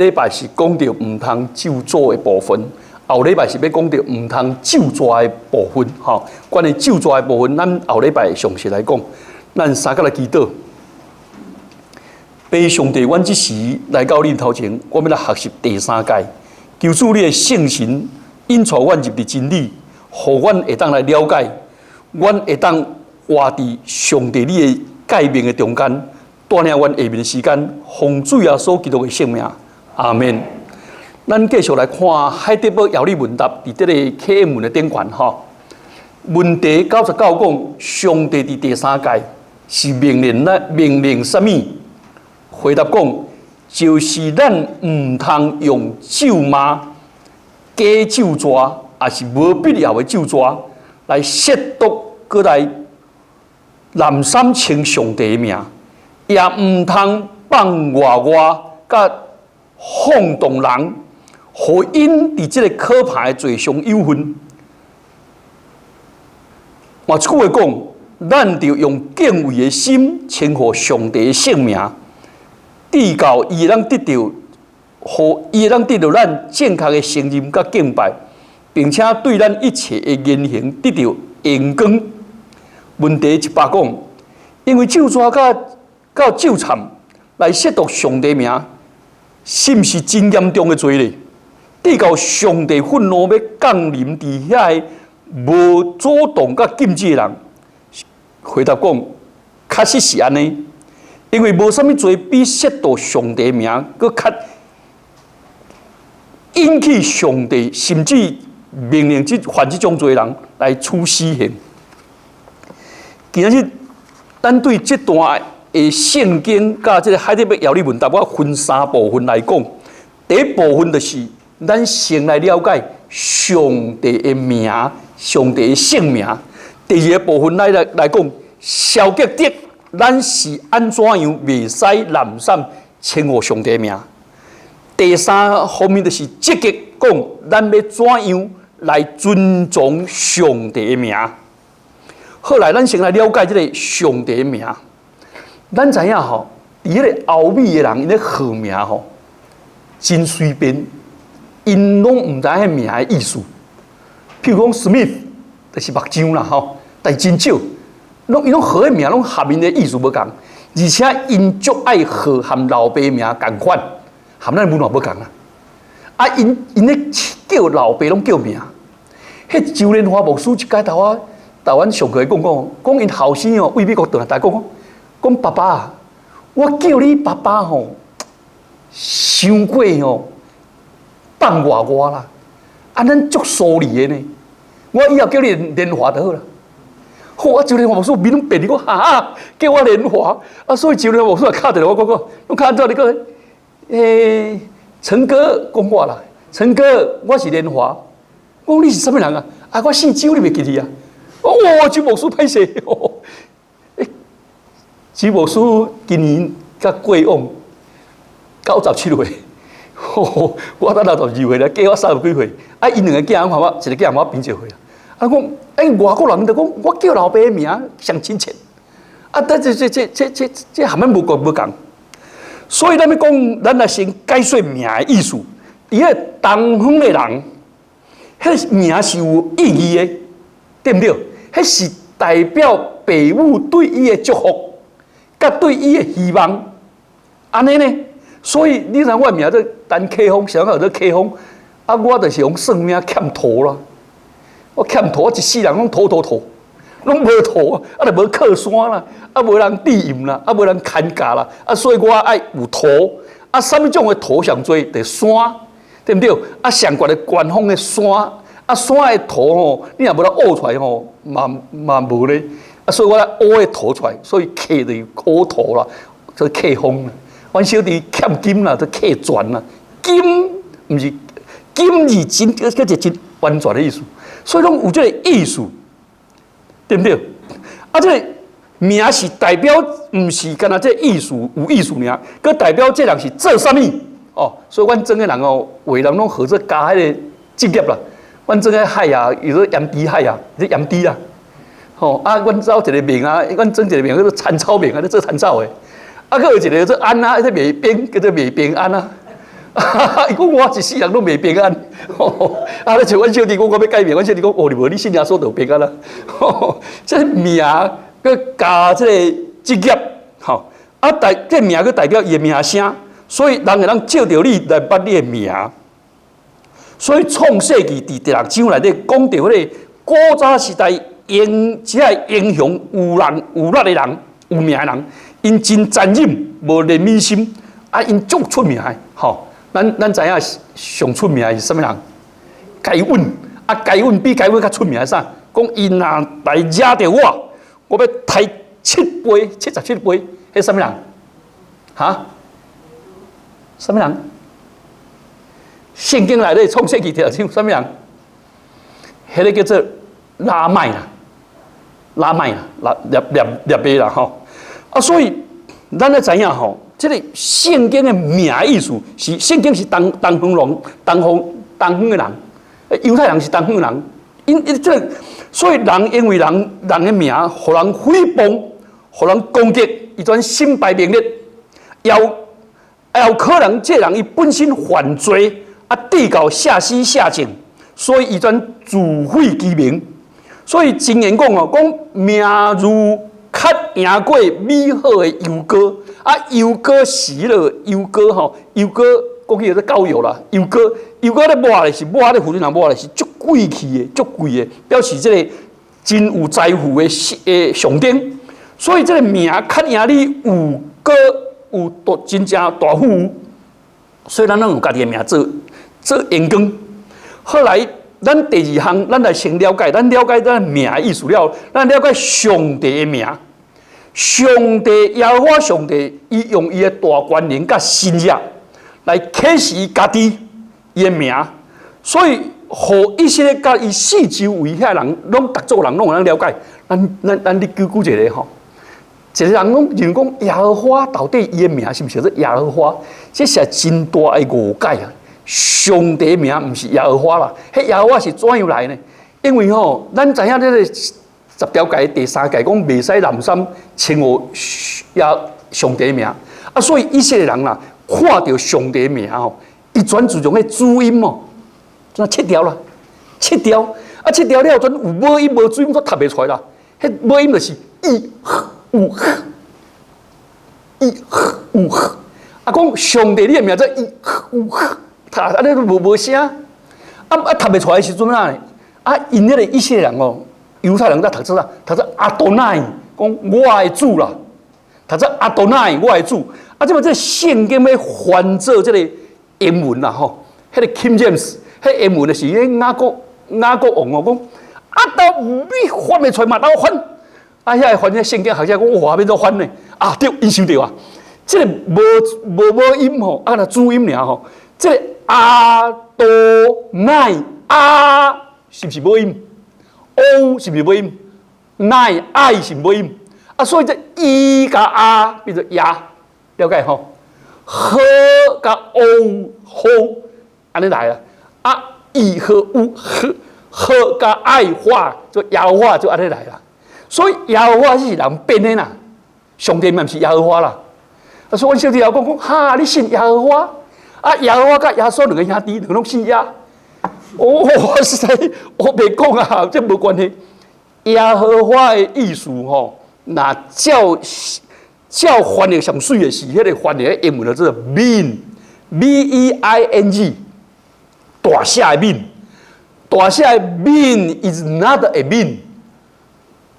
礼拜是讲到唔通咒诅的部分，后礼拜是要讲到唔通咒詛的部分。吼，关于咒詛的部分，咱后礼拜详细来讲。咱三个来祈祷。拜上帝，阮即时来到恁头前，我们来学习第三届。求主你的圣神引导阮入伫真理，互阮会当来了解，阮会当活伫上帝你的诫命的中间，带领阮下面的时间，奉主耶稣基督的圣名，阿门。咱继续来看海德堡遥理问答伫这个 KM 文的顶悬吼。问题99讲，上帝伫第三届是命令什么？回答讲，就是咱唔通用咒骂、假咒詛，也是无必要的咒詛，来亵渎，搁来滥觞称上帝的名，也唔通放外甲放动人，互因伫即个可怕的罪上有份。换一句话讲，咱就用敬畏的心称呼上帝的圣名。至到伊能得到，互伊能得到咱正确的承认甲敬拜，并且对咱一切的言行得到严光。问题100讲，因为咒詛甲咒惨来亵渎上帝名，是毋是真严重的罪呢？至到上帝愤怒要降临伫遐无主动甲禁止的人，回答讲，确实是安尼。因为无啥物罪比亵渎上帝名，佮较引起上帝甚至命令犯这种罪人来处死刑。今日咱对这段的圣经甲这个海德堡遥理问答，我分3部分来讲。第一部分就是咱先来了解上帝的名、上帝的圣名。第二个部分来讲消极的。咱是安怎样袂使滥觞称呼上帝名？第三方面就是积极讲，咱要怎样来尊重上帝的名？好来，咱先来了解这个上帝的名。咱知影吼，伫迄个欧美的人，因咧号名吼，真随便，因拢唔知迄名的意思。譬如讲 Smith， 就是目睭啦吼，但真少。因拢号的名拢含因的意思无共，而且因足爱号含老爸名共款，含咱文化无共啦。啊，因咧叫老爸拢叫名。迄周连华牧师一解头啊，台湾上课讲因后生哦，为美国回来，讲爸爸，我叫你爸爸吼，伤过吼，放我啦。啊，咱足疏离的呢，我以后叫你连华就好啦。我周连华牧师面拢变，你讲哈，叫我连华啊，所以周连华牧师也敲电话我讲，侬看到你讲，陈哥讲我啦，陈哥我是连华，我讲你是什么人啊？啊，我姓周，你袂记哩啊？哇，周牧师歹势，周牧师今年甲过往97岁，我才62岁咧，加我30几岁，啊，因两个囝喊我，一个囝喊我变1岁啊。啊，讲外国人就讲，我叫老爸的名上亲切，啊，但这含咱无共，所以咱要讲，咱来先解说名的意思。伫个东方的人，迄名是有意义的，对不对？迄是代表父母对伊的祝福，甲对伊的希望，安尼呢？所以你看我名做陈启峰，上个叫做启峰，啊，我就是用算命欠土啦。我欠土，一世人拢土，拢无土啊，啊，就无靠山啦，啊，无人庇荫啦，啊，无人看家啦，啊，所以我爱有土，啊，什么种的土上多？就是山，对不对？啊，上悬的官方的山，啊，山的土吼，你若无来挖出来吼，嘛无咧，啊，所以我来挖的土出来，所以刻就是挖土啦，做刻风啦。阮小弟欠金啦，做刻砖啦，金毋是金字真，嗰只真完全的意思。所以拢有这个意思，对不对？啊，这个名是代表，唔是干那这意思有意思尔，佮代表这人是做啥物哦。所以阮整个人哦，为人拢学做加迄个职业啦。阮整个海啊，有做盐猪海啊，这盐猪啦。吼啊，阮走一个名啊，阮整一个名叫做蚕草名啊，做蚕草的。啊，佮有一个叫做安啊，这卖冰叫做卖冰安啊。伊讲我一世人拢袂平安，啊！你像阮小弟讲，我要改变，阮小弟讲，哦，你无你信耶稣就平安啦。这命佮加这个职业，吼啊这命佮代表伊的名声，所以人会当照着你来捌你的名。所以创世纪伫第6章内底讲到迄个古早时代只系英雄有人有力的人，有名的人，因真残忍，无怜悯心，啊，因足出名的，吼。咱知影上出名的是啥物人？该阮啊，该阮比该阮较出名的啥？讲伊若来惹着我要抬77杯，迄啥物人？哈？啥物人？圣经内底创世纪第6章啥物人？迄个叫做拉麦啦，列贝啦吼。啊，所以咱咧知影吼。这个圣经的名意思是，圣经是东方的人，犹太人是东方的人，因这个，所以人因为人的名，互人诽谤，互人攻击，伊全身败名裂，也有可能这人伊本身犯罪，啊，地搞下死下井，所以伊全自毁其名。所以经言讲哦，讲名如较赢过美好的油膏。啊，油膏死了，油膏吼，油膏过去叫做膏药啦。油膏咧抹的是抹咧，附近人抹的是足贵气的，足贵的，表示这个真有财富的象征。所以这个名较赢你有个有真正大富有，所以咱有家己的名做演讲。后来咱第2项，咱来先了解，咱的名的意思了，咱了解上帝的名。上帝耶和华上帝，伊用伊的大权能甲神业来启示家己伊的名，所以互一些甲伊四周围遐人，拢逐族人拢有人了解。咱你举一个吼，一个人拢认讲耶和华到底伊的名是毋是叫做耶和华？这是真大的误解啊！上帝的名毋是耶和华啦，迄耶和华是怎样来呢？因为吼，咱知影这个。10条诫第3诫讲袂使染衫称呼也上帝名啊，所以以色列人啦，看到上帝名吼，伊全自从迄主音哦，就7条啦，7条啊，7条了，全有母音无主音都读袂出来啦。迄母音就是一五啊，讲上帝你的名做一五，读安尼都无声，啊读袂出来的时阵啊，啊因迄个以色列人哦。犹太人在读啥？读做阿多奈，讲我的主啦。读做阿多奈，我的主。啊，即么这圣经要翻做这个英文啦吼，迄个 King James， 迄英文就是迄雅各王哦，讲啊，都你翻袂出来嘛，当我翻。啊，遐个翻迄圣经学者讲，哇，要怎翻呢？啊，对，因想对啊。这个无音吼，啊，那主音尔吼。这个阿多奈啊，是不是无音？O 是不是母音？奈爱是母音啊，所以这一加啊变成呀，了解吼？呵加 O 好，安尼来啦啊，一和五呵加爱化就耶和华就安尼来啦。所以耶和华是人变的啦，上帝嘛不是耶和华啦。啊，所以阮小弟也讲哈，你信耶和华啊？耶和华甲耶稣2个兄弟，2个拢信耶。哦，实在我袂讲啊，这无关系。耶和华的意思吼，那照翻译上水的是迄个翻译英文叫做 mean，B-E-I-N-G， 大写的 mean， 大写的 mean is not a mean，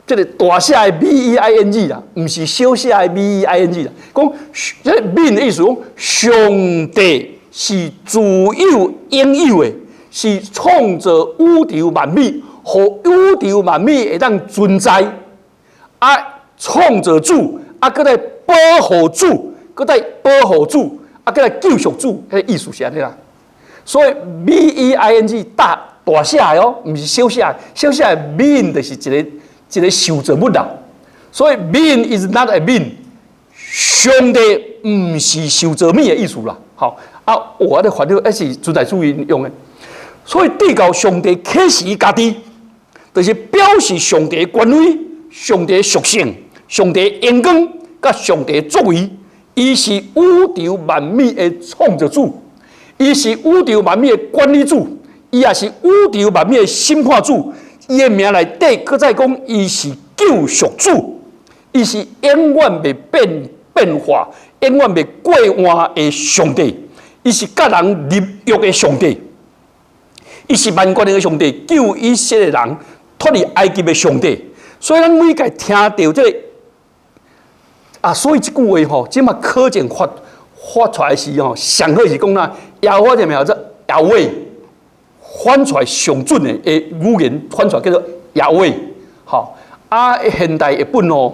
这个大写的 B-E-I-N-G 啦，唔是小写的 B-E-I-N-G 啦。讲这个 mean 的意思讲，上帝是自有应有的。是创造宇宙万物，互宇宙万物会当存在。啊，创造主，啊，搁来保护主，搁来保护主，啊，搁来救赎主，迄个意思是安尼啦。所以 meing 大写的哦，毋是小写的，小写的 mean 就是一个受造物啦。所以 mean is not a mean， 上帝毋是受造物的意思啦。好啊，我的翻译还是存在主义用的。所以地教上帝启示家己，就是表示上帝的权威、上帝的属性、上帝的荣光、甲上帝的作为。伊是宇宙万物的创造主，伊是宇宙万物的管理主，伊也是宇宙万物的审判主。伊的名内底，搁再讲，伊是救赎主，伊是永远袂变化、永远袂过换的上帝。伊是甲人立约的上帝，伊是万国的上帝，救以色列人脱离埃及的上帝。所以咱每个听到这个所以这句话吼，即马可见发出来时吼，上好是讲啦，耶和华这名字耶和华。翻出来上准的语言，翻出来叫做耶和华。好，现代日本哦，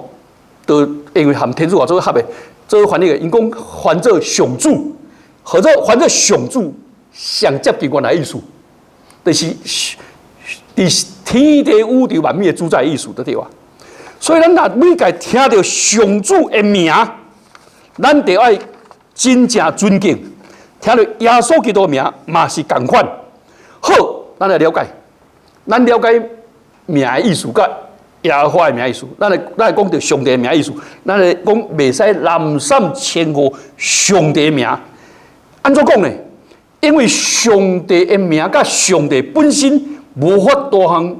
都因为含天主话做合的，做翻译的，因讲翻做上主，或者翻做上主，上接近原来意思，就是天地宇宙万物的主宰意思，对吧？所以咱若每个听到上主的名，咱就要真正尊敬；听到耶稣基督的名，嘛是同款。好，咱来了解，咱了解名的意思，甲耶和华的名的意思。咱来讲到上帝的名的意思，咱来讲袂使滥散称呼上帝的名。安怎讲呢？因为上帝的名甲上帝本身无法多项，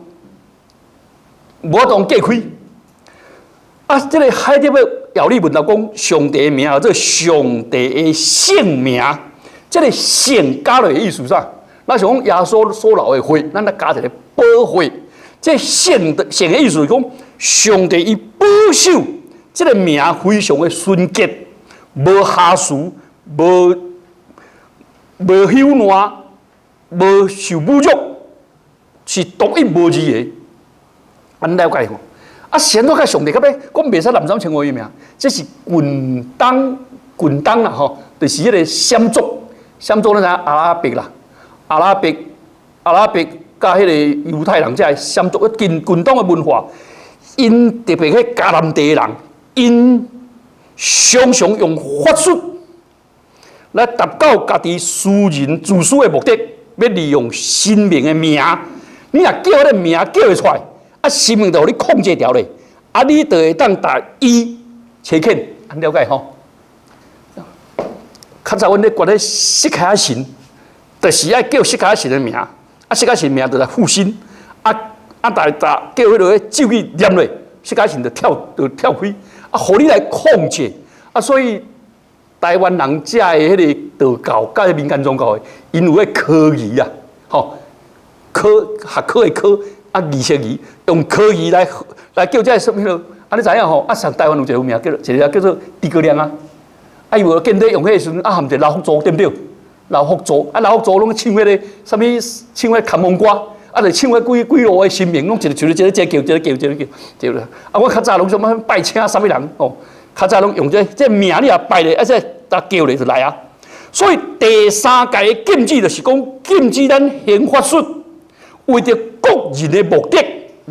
无法当隔开。这个海德的要理文来讲，上帝的名叫做上帝的圣名，这个圣加落的意思啥？咱想讲耶稣所留的血，咱来加一个保血。这圣的意思是讲，上帝伊保守这个名非常的纯洁，无瑕疵，无朽烂，无受侮辱，是独一无二的。安了解吼。先到甲上帝，到尾讲袂使滥散称呼伊名，这是滚当啦吼，就是迄个闪族咱知阿拉伯啦。阿拉伯甲迄个犹太人遮相族近滚动的文化，因特别迄迦南地的人，因常常用法术来达到家己私人自私的目的，要利用神明的名。你若叫迄个名叫会出来，神明就互你控制掉咧，你就会当达伊切肯，了解吼？较早阮咧管咧释迦神。就是爱叫释迦神的名，释迦神名就来附身，大叫迄个咒语念落，释迦神就跳开，互你来控制，所以台湾人遮的迄个道教甲民间宗教的，因有迄科仪啊，学科的科，仪式仪，用科仪来叫这什么咯？你知影吼？上台湾有一个名叫做诸葛亮啊，伊无见得用迄个时阵，含一个老福州，对不对？老福州，老福州拢唱迄个什么？唱迄看风歌，就唱迄几路的神明，拢一个叫，一个叫啦。我较早拢什么拜请什么人哦？较早拢用这名你也拜咧，这叫咧就来啊。所以第三届的禁止就是讲禁止咱行法术，为着个人的目的，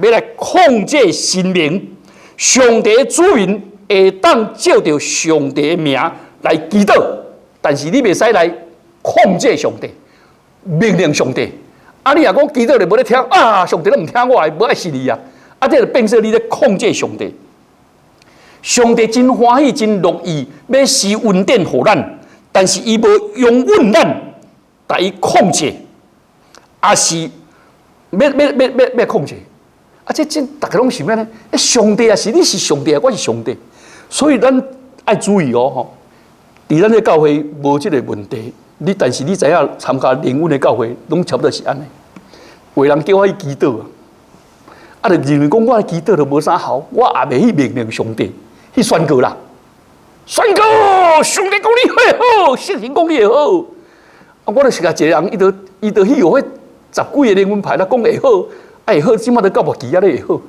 要来控制神明。上帝的子民会当照着上帝的名来祈祷，但是你袂使来控制上帝，命令上帝。你若讲祈祷你无咧听，上帝都唔听我的，无爱信你啊！这就变成你咧控制上帝。上帝真欢喜、真乐意要施恩典给咱，但是伊无用阮咱来伊控制，也是要控制。这大家拢想咩呢？上帝啊，是你是上帝啊，我是上帝，所以咱爱注意哦，吼！伫咱的教会无这个问题，但是你知影参加灵恩的教会，拢差不多是安尼。有人叫我去祈祷就认为讲我祈祷就无啥好，我也袂去命令上帝去宣告啦。宣告上帝讲你会好，圣神讲你会好。我就是甲一个人，伊就去学迄10几个灵恩派，他讲会好。会好，即马都到目期咧会好。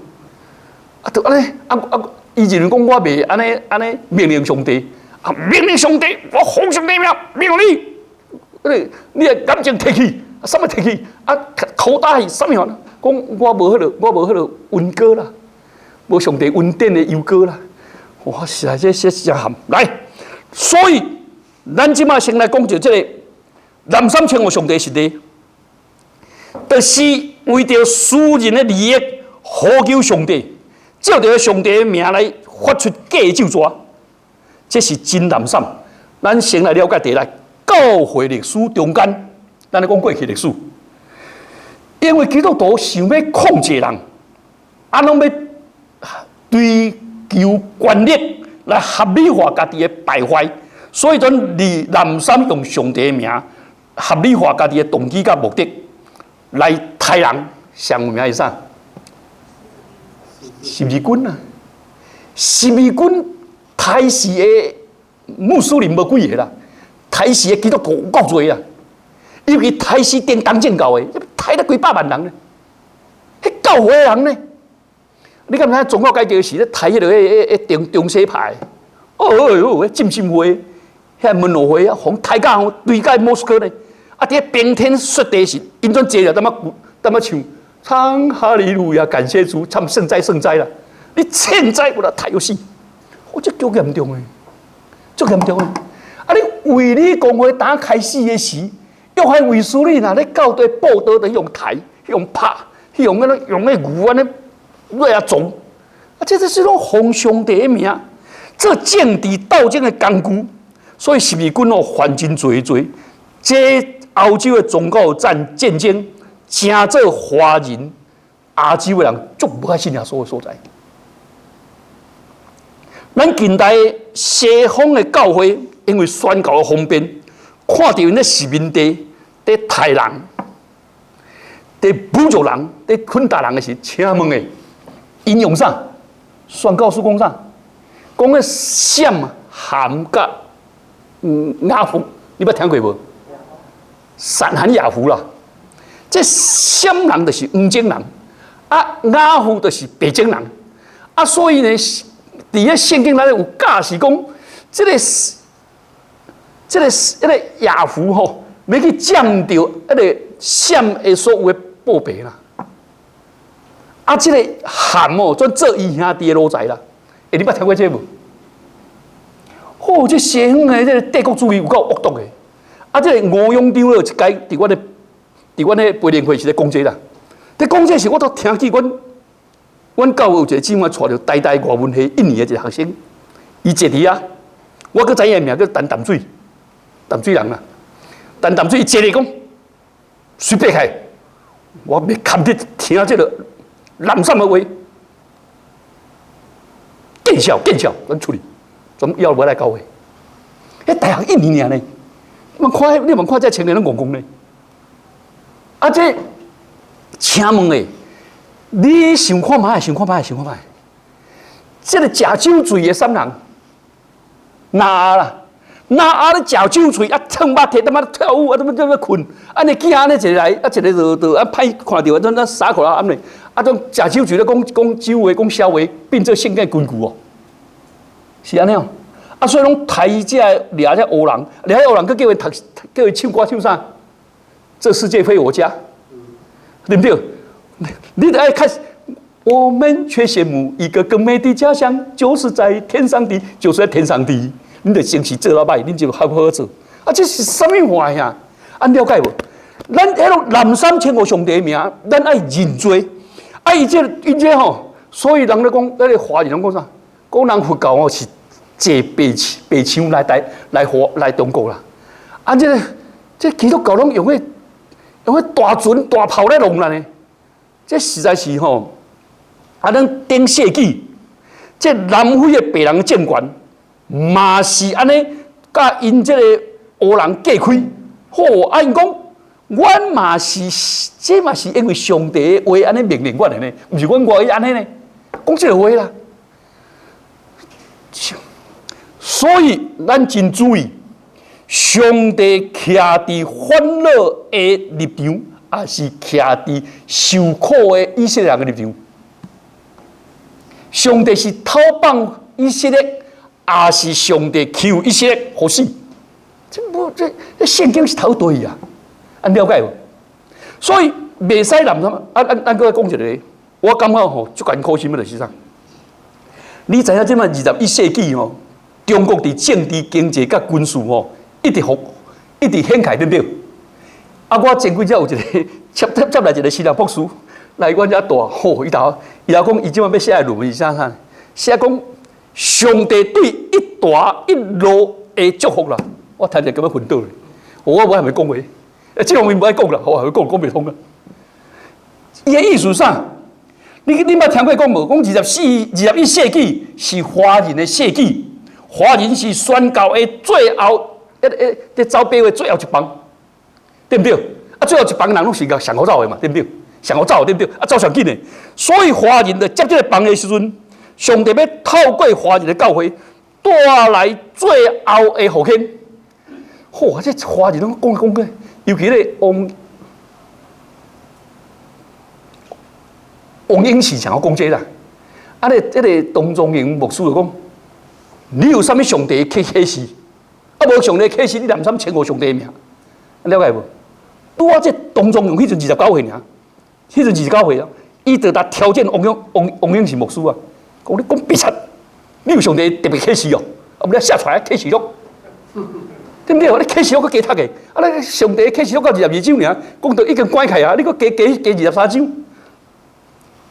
就安尼，伊认为讲我袂安尼命令上帝，命令上帝，我奉上帝名命令你的感情提起，什么提起？口打去，什么样？讲我无迄落恩歌啦，无上帝恩典的优歌啦。哇，实在这真含来。所以，咱即马先来讲就这个南山称呼上帝是的。就是为着私人的利益，呼求上帝，照着上帝的名来发出假咒抓，这是真难散。咱先来了解第一，教教会历史中间，咱来讲过去历史，因为基督徒想要控制人，拢要追求权力来合理化家己的败坏，所以咱南山用上帝的名合理化家己的动机甲目的，来杀人。上有名是啥？十字军啊！十字军杀死的穆斯林无几个啦，杀死的基督徒有够多啊！尤其杀死颠当正教的，杀了几百万人呢，迄教会的人呢？你敢知宗教改革时咧，杀迄个中西派？哦，浸信会、遐门罗会啊，互杀到对到莫斯科呢。啊，伫冰天雪地时，因阵坐了，踮啊唱。唱哈利路亚，感谢主，唱圣哉圣哉啦！你现在我来太有死，这足严重诶，足严重诶！啊，你为你公会打开始的时，约翰卫斯理若咧教导报道，就用抬、用拍、用那牛安尼落啊撞，啊，这是种奉上帝的名，这政治斗争的工具，所以十字军哦犯真罪，这欧洲的宗教战争。真做华人、亚洲的人足无爱信耶稣的所在。咱近代西方的教会，因为宣教的方便，看到因咧市民地在杀人、在侮辱人、在捆打人的时，请问诶，因用啥？宣教书讲啥？讲个闪、含甲雅夫，你捌听过无？闪含雅夫啦。这闪人就是黄种人，啊雅夫就是白种人，啊所以呢，伫咧圣经内底有假是讲，这个雅夫吼，要去占到迄个闪的所有的宝贝啦。啊，这个含哦，专做伊兄弟的路财啦。你捌听过这无？哦，这西方的这个帝国主义有够恶毒的。啊，这个吴永洲有一届伫阮的。伫阮迄培灵会是咧讲这啦，伫讲这时我都听见阮教会有一个姊妹带着呆外文系1年的一个学生，伊坐伫啊，我搁知影名叫淡水人啦，淡水伊坐咧讲，随便开，我要看得听这个南山的话，见笑，咱处理，咱要不来教会，迄大学1年呢，你们看这青年人戆戆呢。啊！这请问诶，你想看卖？这个食酒醉的三人，哪啦？哪咧食酒醉啊？唱马蹄，他妈跳舞啊！怎么困？安尼囝安尼一个来，啊一个就啊歹看到啊，咱撒口啦安尼，啊种食酒醉咧讲酒话讲笑话，变做性格根据哦，是安尼哦。啊，所以拢抬这掠这黑人，掠黑人，佮叫伊唱歌唱啥？这世界非我家，对不对？你得爱看，我们却羡慕一个更美的家乡，就是在天上地，就是在天上地。你得先去做老歹，你就好好做。啊，这是什么话呀？按了解无？咱迄种南山称呼上帝名，咱爱认罪，啊，伊这吼，所以人咧讲，那个华人讲啥？讲人佛教哦是借白枪来中国啦。啊，这基督教拢用迄大船大炮来弄啦呢，这实在是吼，啊，咱顶世纪，这南非的白人政权嘛是安尼，甲因这个黑人隔开，吼，啊因讲，阮嘛是，这嘛是因为上帝的话安尼命令阮的呢，毋是阮外意安尼呢，讲这个话啦。所以咱真注意。上帝徛伫欢乐的立场，还是徛伫受苦的以色列人的立场？上帝是讨放以色列，还是上帝求以色列好死？这圣经是头对啊，按了解无？所以袂使南什么？咱搁来讲一个，我感觉吼，足艰苦心的就是啥？你知影即摆21世纪吼，中国伫政治、经济甲军事吼。一直掀开，对不对？啊，我前几日有一个接来一个希腊博士来阮遮住，吼，伊头讲，伊即摆要写论文是啥？写讲上帝对一大一路的祝福啦。我听着根本昏倒咧。我还没讲话，这方面不爱讲啦，我还会讲不通啦。伊个意思啥？你捌听过讲无？讲21世纪是华人的世纪，华人是宣教的最后走八的最后一帮，对不对？啊，最后一帮人拢是上好走的嘛，对不对？上好走，对不对？啊，走上紧的。所以华人的接这个帮的时阵，上帝要透过华人的教会带来最后的福气。嚯，这华人拢讲个，尤其咧王英是想要讲这啦。啊，这个董仲营牧师就讲，你有啥物上帝启示？啊，无上帝启示，你连啥称呼上帝的名？了解无？拄啊，这董仲营迄阵29岁尔，迄阵29岁啊，伊就来挑战王英是牧师啊，讲你讲别出，你有上帝特别启示哦，啊，不然写出来启示录。对不对？你启示录佮加读的，啊，你上帝启示录到22章尔，讲到已经关开啊，你佮加23章。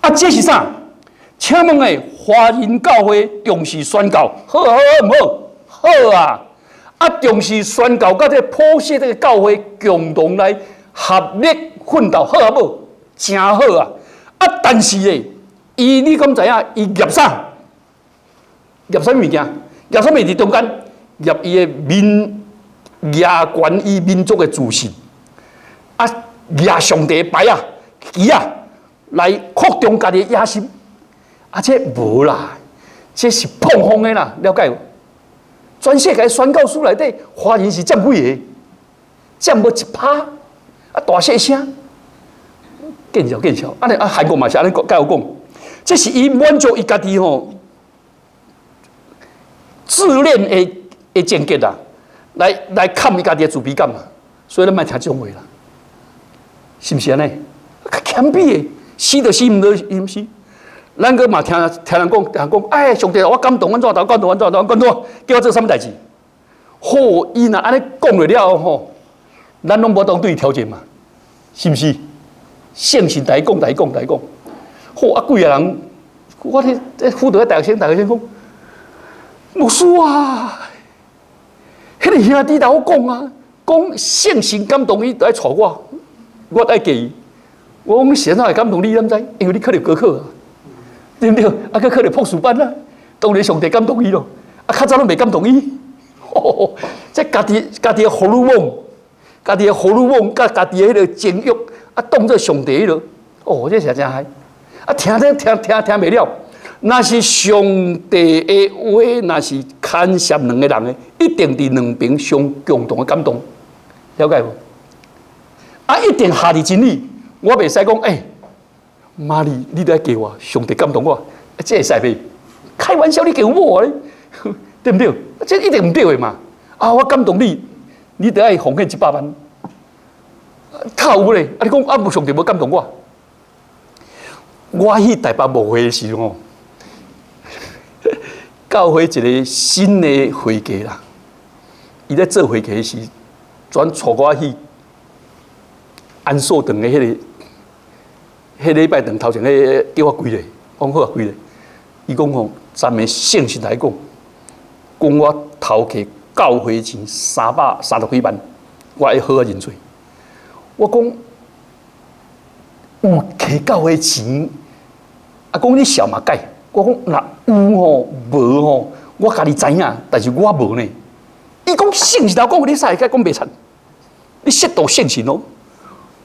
啊，这是啥？请问诶，华人教会重视宣教，好唔好？好啊！啊，重视宣教，甲这普世这个教会共同来合力奋斗，好唔好？真好啊！啊，但是咧，你敢知影？伊业啥？业啥物件？业啥物伫中间？业伊诶业权伊民族的自信，啊，业上帝牌啊，旗啊！来扩张家己的野心，啊，这无啦，这是碰风的啦，了解无？全世界宣教书内底，华人是占几个？占无1%，啊，大细声，见笑，安尼啊，韩国嘛是安尼甲有讲，这是伊满足伊家己吼自恋的境界啦，来砍伊家己的自卑感嘛，所以咱莫听这种话啦，是毋是安尼？较谦卑的。死就死，唔到伊唔死。咱个嘛听人讲，哎，上帝，我感动，阮怎感动，叫我做啥物代志？好，伊若安尼讲了吼，咱拢无当对伊挑战嘛，是毋是？圣信大讲。好啊，几个人，我咧辅导大学生讲，牧师啊，迄个兄弟甲我讲啊，讲圣信感动伊，就爱带我爱记伊。我讲现在会感动你，敢知？因为你考入高考啊，对不对？啊，佮考入博士班啊，当然上帝感动伊咯。啊，较早拢未感动伊。哦，这家己的荷尔蒙，甲家己的迄个情欲啊，当作上帝咯。哦，这是真嗨。啊，听袂了。那是上帝的话，那是牵涉两个人的，一定伫两边相共同的感动，了解无？啊，一定下伫真理。我袂使讲，妈你都要给我，上帝感动我，这会使袂？开玩笑，你给我咧，对不对？这一定唔对的嘛！啊，我感动你，你得爱奉献100万，靠有咧！啊，你讲啊，无上帝无感动我，我去台北牧会的时候，教会一个新的会计啦，伊咧做会计时，转带我去安寿堂的迄礼拜堂头前叫我跪咧，讲好啊跪咧。伊讲吼，咱的圣信来讲，讲我头摕教会钱330几万，我会好啊认罪。我讲有摕教会钱，啊讲你小嘛改。我讲若有吼无吼，我家己知影，但是我无呢。伊讲圣信头讲，你啥会讲袂出？你亵渎圣信哦。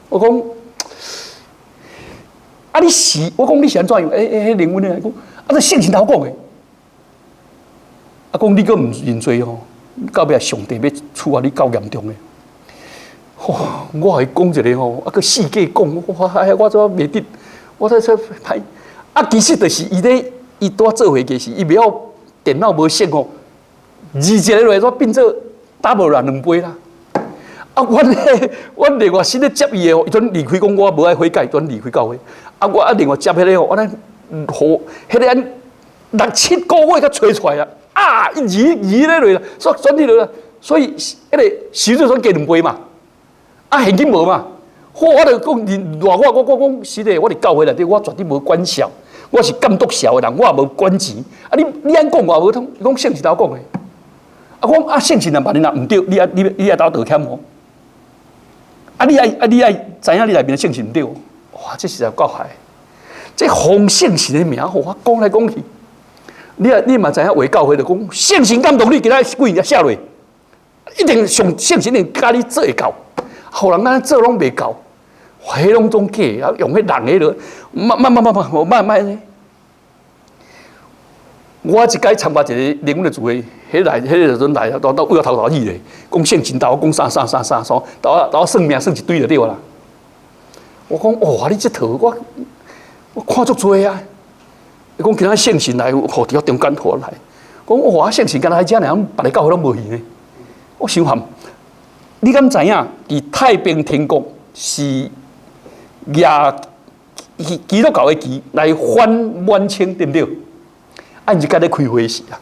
我讲。啊！你是我讲你是安怎样？灵魂来讲，啊，这圣经头讲的。啊，讲你阁唔认罪吼，到尾上帝要处罚你够严重的。哇！我还讲一个吼，啊，个世界讲，我怎袂得？我在这歹。啊，其实就是伊拄做会计时，伊袂晓电脑无线吼，字一个落来变做 double 啦2倍啦。啊，阮另外新咧接伊的吼，伊阵离开讲我无爱悔改，阵离开教会。啊，我另外接迄个吼，我咧好，迄个6、7个月才吹出来啊！啊，移咧落啦，所以转去落啦，所以迄个收入算加2倍嘛。啊，现金无嘛。好，我就讲，我讲是的，我伫教会内底，我绝对无管销，我是监督销的人，我也无管钱。啊，你安讲我无通，讲圣经头讲的。啊，我讲啊，圣经人别人若毋对，你也斗道歉吼。你爱知影你内面的圣神对，哇，这实在够害。这奉圣神的名，我讲来讲去，你嘛知影为教会就讲圣神感动你，给他几日下落，一定上圣神定教你做会到，后人咱做拢袂到，迄拢总假，啊用迄人个慢。我一届参加一个灵恩的聚会，迄个阵来，到为了头语咧，讲圣经，到我讲啥，到我算命算一堆就对啦。我讲哇，你这套我看足多啊！你讲今仔圣神来，互伫我中间互我来，讲哇，圣神敢若迄只尔，别个教会拢无去呢。我想喊，你敢知影？伫太平天国是基督教的旗来反满清，对不对？按日甲咧开会时啊，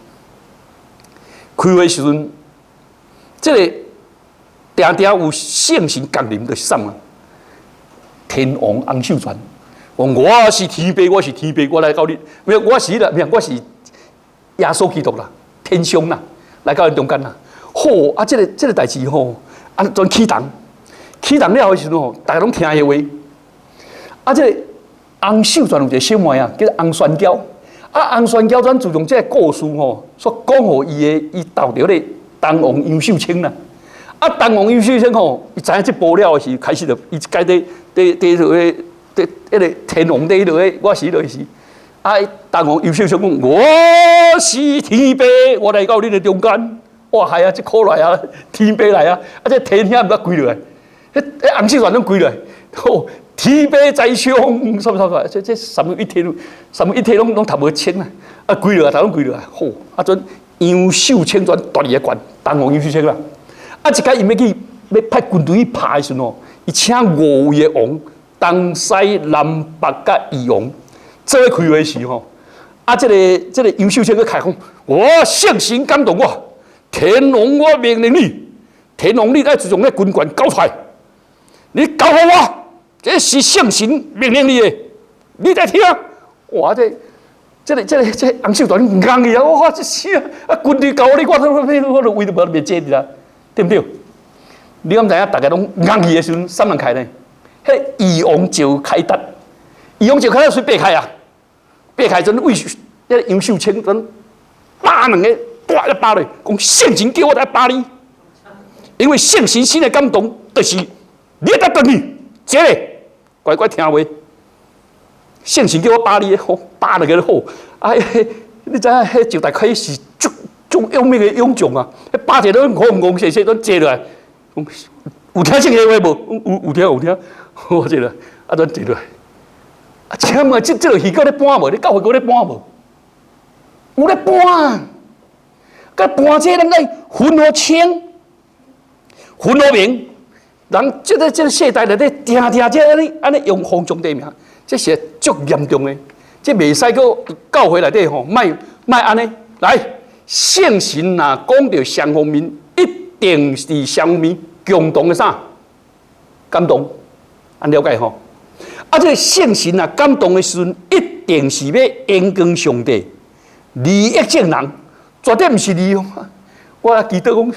开会时阵，这个定定有圣神降临，就是啥啊？天王洪秀全，我是天父，我是天父，我来到你，没有，我是啦，没有，我是耶稣基督啦，天上啦，来到你中间啦。好啊，这个代志吼，啊，全启动了后时阵吼，大家拢听伊话。啊，这个洪秀全有一个小妹啊，叫做洪宣娇。啊，洪宣娇咱自从这个故事吼，所讲互伊斗着咧东王杨秀清啦。啊，东王杨秀清吼，伊知影这爆料时，开始就伊该伫迄个天王伫落个，我是落是。啊，东王杨秀清讲，我是天父，我来到你的中间。哇，系啊，这可来啊，天父来啊！啊，这天遐毋捌跪落来，迄洪秀全拢跪落来。吼，天父在上，什么？这三位一体拢读无清啊！啊，跪落来，大拢跪落来。吼，啊，阵杨秀清全大力个管，东王杨秀清啦。啊，一届伊要派军队去拍的时候，伊请5位的王，东西南北甲夷王，做开会时吼，啊，这个杨秀清去开讲，我圣神感动我。天王，我命令你，天王，你来自从那军官交出来，你交给我，这是圣神命令你的，你在听？哇，这洪秀全硬去啊！哇，这是啊，军队交你，我都为都无面接你啦，对不对？你敢知影？大家拢硬去的时阵，啥人开呢？迄夷王赵开达，夷王赵开达谁白开啊？白开阵为那杨秀清阵打两个。挂一巴咧，讲圣神叫我来巴你，因为圣神心的感动，就是你得等你，这个乖乖听话。圣神叫我巴你，好巴两个好。啊，你知影迄赵大开是足有名的勇将啊！迄巴一个都戆谢谢都坐落来，有听圣贤话无？有听，我坐落，啊，咱坐落来。啊，请问这个鱼搁咧搬无？你教会搁咧搬无？有咧搬。甲搬这咱来分好清，分好明，人这个世代内底定这安尼用方中地名，这是足严重的，这袂使个教会内底吼，卖安尼来。圣神若讲到双方面，一定是双方面共同的啥感动，安了解吼？啊，这圣神若感动的时阵，一定是要援光上帝，利益众人。绝对毋是你哦！我也记得讲，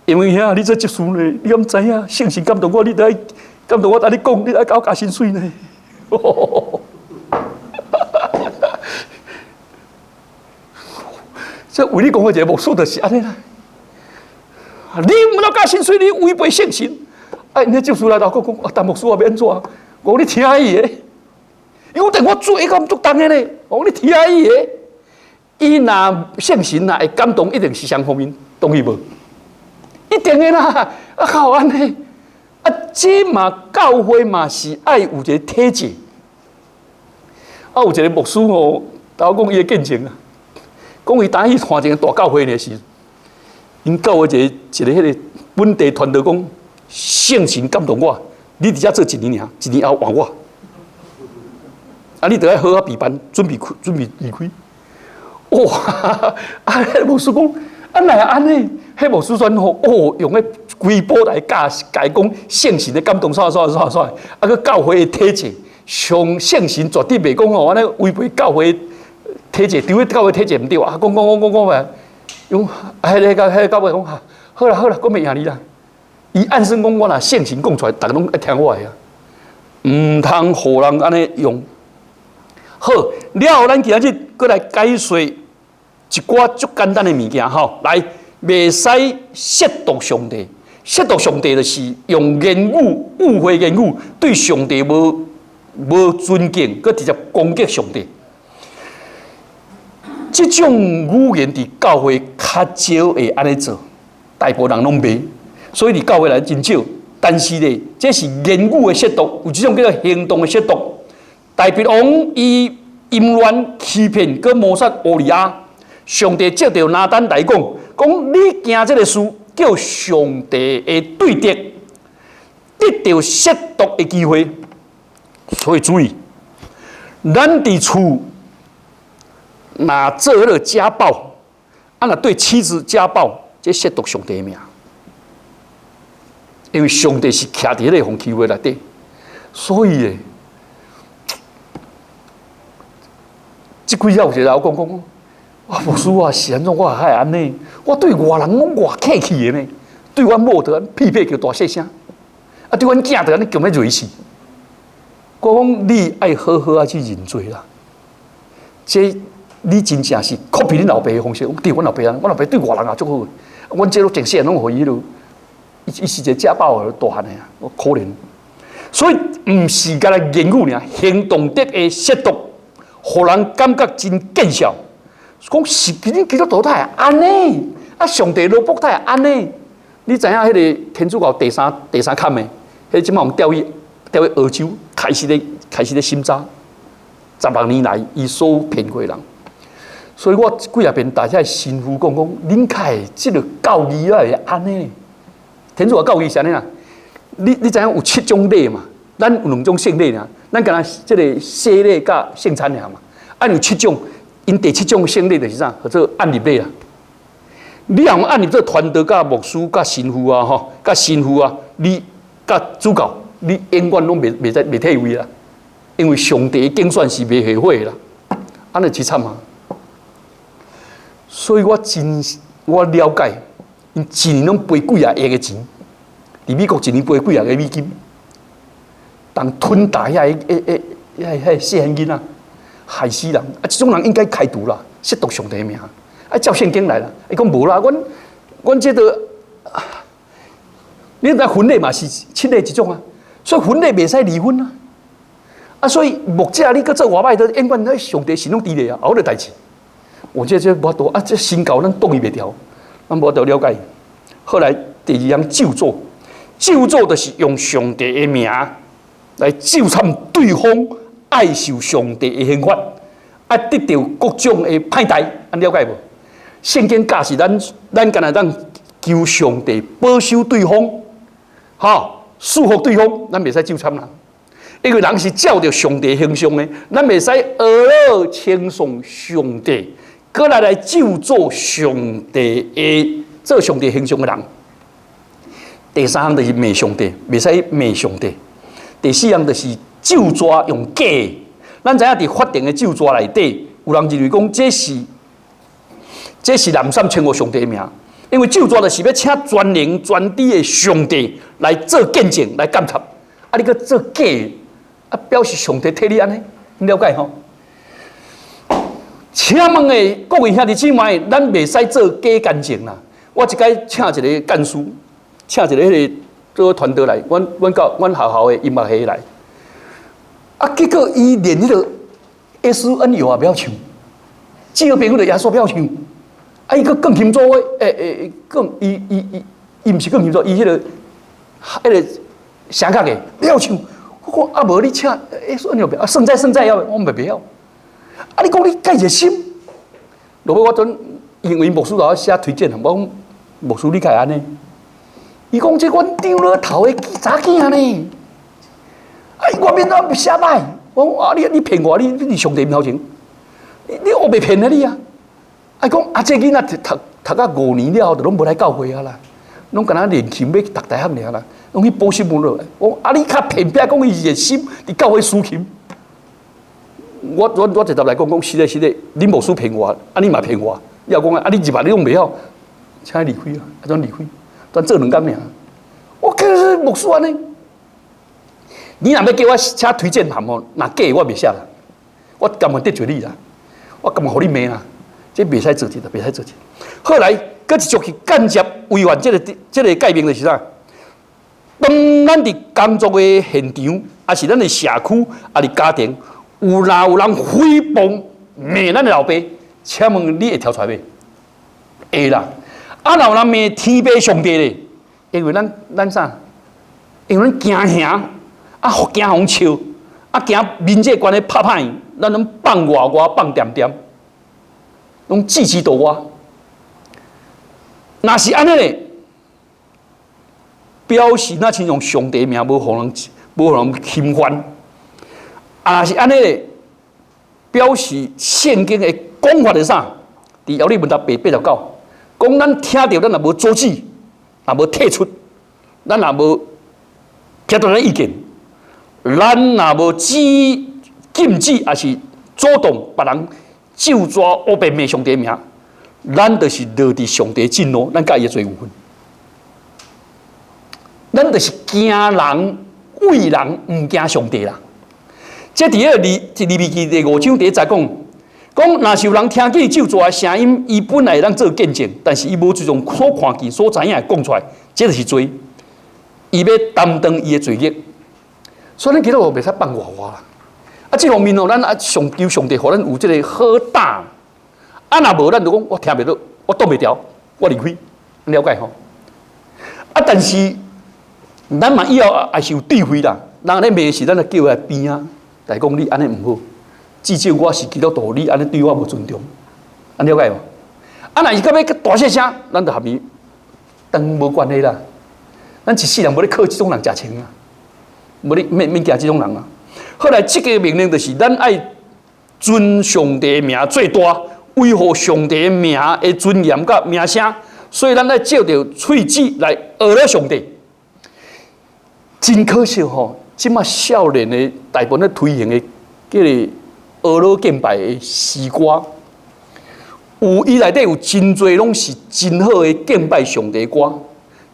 因为遐你做执事呢，你敢知影？圣神感动我，你得感动我，甲你讲，你爱搞加薪水呢。这为你讲的一个牧师就是安尼啦。你毋要加薪水，你违背圣神。哎，你执事来到讲，但牧师我要安怎？我讲你听伊的，因为我做一个唔足重的呢。我讲你听伊的。伊若圣神若会感动，一定是双方面，同意无？一定的啦，啊，好安尼，啊，这嘛教会嘛是爱有一个体制，啊，有一个牧师吼，甲我讲伊的见证啊，讲伊当去看一个大教会的时，因教会一个迄个本地团队讲，圣神感动我，你伫遮做1年尔，1年后换我，啊，你得要好好备班，准备离开。哇！啊，迄牧师讲，啊，哪会安尼？迄牧师说吼，哦，用迄规波来教讲圣神的感动，啥，啊，个教会的体制，上圣神绝对袂讲吼，安尼违背教会体制，对教会体制毋对啊！讲，用，迄个教会讲，好啦，我袂赢你啦。伊暗示讲我若性情讲出来，大家拢爱听我的啊，唔通互人安尼用。好，了后咱今日过来解说一寡足简单的物件吼，来，袂使亵渎上帝。亵渎上帝就是用言语误会言语，对上帝无尊敬，佮直接攻击上帝。这种语言伫教会较少会安尼做，大部分人拢袂，所以伫教会来真少。但是咧，这是言语的亵渎，有这种叫做行动的亵渎。大鼻王伊淫乱欺骗，佮谋杀乌利亚，上帝接到拿单来讲，你行这个事。叫上帝的对敌得到亵渎的机会，所以注意，咱伫厝若做迄个家暴，若对妻子家暴，这亵渎上帝的名，因为上帝是徛伫迄个红气位内底，所以诶，即几日有一个人讲。哇，牧师啊，是安怎我还安尼？我对外人拢偌客气的呢，对阮某得屁屁叫大细声，啊，对阮囝得安尼叫咩瑞死。我讲你爱好好去认罪啦，这你真正是 copy 恁老爸的方式，对阮老爸啊，阮老爸对外人也足好，阮这都整世人拢互伊咯，伊是一个家暴儿大汉的啊，我可怜。所以毋是干来言语尔，行动得的亵渎，互人感觉真见效。讲是恁基督徒他会安尼，啊上帝罗卜他会安尼。你知影迄个天主教第三坎的，迄即马用钓鱼澳洲开始咧审查，10万年来伊所骗过的人。所以我几下遍大家神父讲，恁开即个教义啊会安尼。天主教教义是安尼啦，你知影有7种礼嘛？咱有2种圣礼尔，咱敢若即个洗礼甲圣餐尔嘛。按有7种。因第7种圣礼就是啥？叫做按立礼啦。你若按立做传道、甲牧师、甲神父啊，吼，甲神父啊，你甲主教，你永远拢袂退位啦。因为上帝竞选是袂后悔啦，安尼凄惨啊！所以我了解，因一年拢赔几啊亿个钱，伫美国一年赔几啊个美金，当吞大遐细汉囡仔。害死人！啊，这种人应该开除啦，亵渎上帝的名。啊，照圣经来啦，伊讲无啦，阮这个，你那婚礼嘛是7礼一种啊，所以婚礼袂使离婚啊。啊，所以目者你搁做外歹，都永远在上帝心中伫咧啊，后头代志。我这无多啊，这新教咱动伊袂调，咱无得了解。后来第2项咒诅，咒诅就是用上帝的名来咒惨对方。爱受上帝的刑罚，啊，得到各种的歹待，安了解无？圣经教是咱敢若当求上帝保守对方，吼，束缚对方，咱袂使咒惨人，因为人是照着上帝形象的，咱袂使讹称颂上帝，搁来咒诅上帝的做上帝形象的人。第3项就是骂上帝，袂使骂上帝。第4项就是咒詛用假的，咱知影伫法定的咒詛内底，有人认为讲这是滥杀称呼上帝的名，因为咒詛就是要请全能全知的上帝来做见证来监察，啊，你搁做假的，啊，表示上帝替你安尼，你了解吼？请问的各位兄弟姊妹，咱袂使做假干净啦。我一摆请一个干事，请一个迄个做团队来，阮学校的音乐系来。啊！结果伊连迄个 SNL 也不要唱，只有朋友的耶稣不要唱，啊！伊个更清楚诶，更伊毋是更清楚，伊迄个声角的不要唱。我讲啊，无你请 SNL 不要，胜在要，我袂要。啊！你讲你介热心，落尾我阵因为牧师老写推荐，我讲牧师你介安尼，伊讲这阮丢了头的查囝呢。哎，我面都写歹，我讲啊，你骗我，你上帝唔头前，你我袂骗了你啊！啊，讲啊，这囡仔读到5年了，就拢无来教会啊啦，拢敢若练琴要读大学尔啦，拢去补习班落来。我啊，你较偏僻讲伊热心，伫教会输琴。我直接来讲是的，你牧师骗我，啊，你嘛骗我，要讲啊，你2万你拢袂晓，请离开啊，怎离开？咱做2工尔。我看是牧师安尼，你若要叫我写推荐函哦，那假我袂写啦，我甘愿得罪你啦，我甘愿互你骂啦，这袂使做这个，袂使做这个。后来，搁一续去间接违反这个改名就是啥？当咱伫工作的现场，还是咱的社区，还是家庭，有人诽谤骂咱的老爸，请问你会跳出来袂？会啦。啊，若有人骂天父上帝咧，因为咱啥？因为咱惊吓，啊，惊互笑，啊，惊民际关系拍歹，咱拢放外放点点，拢自私度我。若是安尼咧，表示那亲用上帝名无互人侵犯；啊，是安尼咧，表示圣经的讲法是啥？伫《犹太文达》89，讲咱听到咱也无阻止，也无退出，咱也无提出咱意见，咱也无禁止，也是主动别人就抓恶辩骂上帝名。咱就是落伫上帝震怒，咱甲伊罪有份。咱就是惊人、畏人，唔惊上帝啦。这伫个利未记第5章第1节讲，若是有人听见咒诅的声音，伊本来当做见证，但是伊无注重所看见、所知影的讲出来，这就是罪。伊要担当伊的罪孽，所以咱基督徒袂使放外啦。啊，这方面哦，咱上求上帝，互咱有这个好胆。啊，若无咱就讲我听袂到，我挡袂牢，我离开，了解吼。啊，但是咱嘛以后也是有智慧啦。人咧骂时，咱就叫来边啊，来讲你安尼唔好。至少我是基督徒，你安尼对我无尊重，安了解无？啊，若是到尾大声声，咱就和伊当无关系啦。咱一世人无咧靠这种人食清啊，无咧免惊这种人啊。后来这个命令就是咱爱尊上帝名最大。维护上帝的名的尊严甲名声，所以咱来借着喙齿来讹了上帝。真可惜吼，即马少年的大部分咧推行的叫做讹敬拜的诗歌，伊内底有真侪拢是真好的敬拜上帝歌，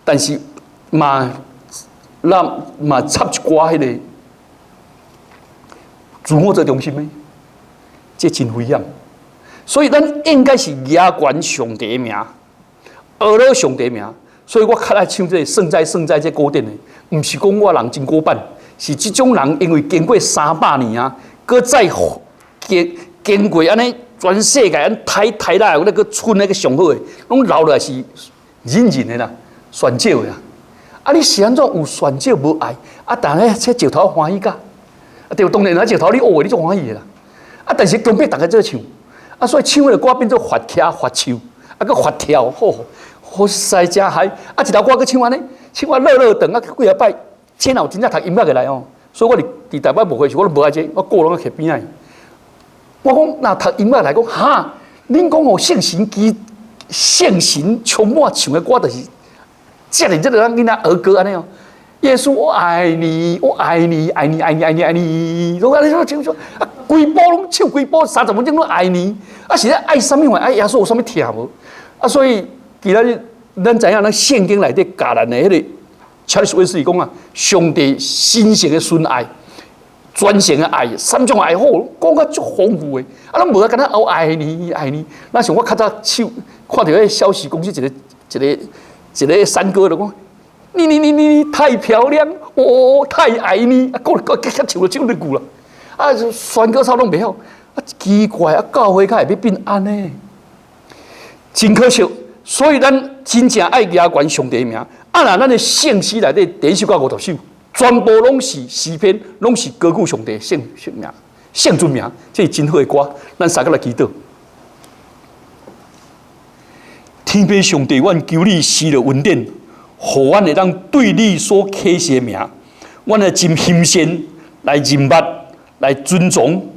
但是嘛插一寡迄个自我做中心的，这真危险。所以，咱应该是压管上帝名，讹了上帝名。所以我较爱唱这圣哉圣哉这歌典的，唔是讲我人真古板，是这种人因为经过300年啊，搁再经过安尼全世界安台来那个村那个上好的，拢留落来是忍的啦，选少的啦。啊，你是安怎有选少无爱？啊，但系这石头欢喜噶，啊，对，当然啊，石头你学的你就欢喜的啦。啊，但是强迫大家做唱。啊，所以唱的歌变做发徛、发唱，啊，搁发跳，好势真嗨！啊，一条歌搁唱安尼，唱啊乐长啊，几啊摆，前后真正读音乐的来哦。所以我伫台北无会时，我都无爱这，我个拢徛边仔。我讲，若读音乐来讲，哈，恁讲哦，圣神充满唱的歌，就是这个咱囡仔儿歌安尼哦。耶稣，我爱你，我爱你，爱你，爱你，爱你，爱你，拢安尼唱唱啊，规部拢唱规部30分钟拢爱你，啊是咧爱什么话？爱耶稣有什么听无？啊，所以其他咱知影，咱圣经内底教咱的迄个查理斯威斯讲啊，上帝神圣的纯爱、专诚的爱，3种爱好，讲甲足丰富的，啊，咱无啊，敢若我爱你，爱你。那像我较早看到迄消息公司一个山歌就讲。你太漂亮，我太爱你，啊，讲唱了这么句啦，啊，选歌手拢袂晓，啊，奇怪啊，教会较会要变安尼，真可惜。所以咱真正爱压管上帝名，啊，若咱的圣诗内底第1首到50首，全部拢是诗篇，拢是歌曲上帝圣名、圣尊名，这是真好的歌，咱三个来祈祷。天父上帝，阮求你施了恩典。互阮会当对你所启示的名，阮会真欣赏来认捌、来尊重、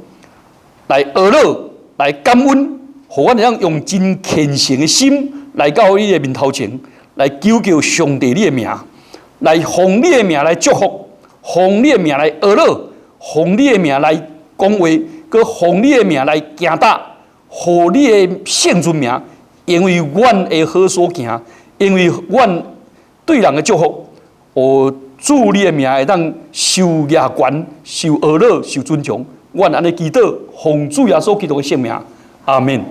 来学乐、来感恩，互阮会当用真虔诚的心来到你的面头前，来求上帝你的名，来奉你的名来祝福，奉你的名来学乐，奉你的名来讲话，佮奉你的名来行道，互你的圣尊名，因为阮会好所行，因为阮。对人的祝福，主你的名会当受压权、受恶乐、受尊重。愿安尼祈祷，奉主耶稣基督的圣名，阿门。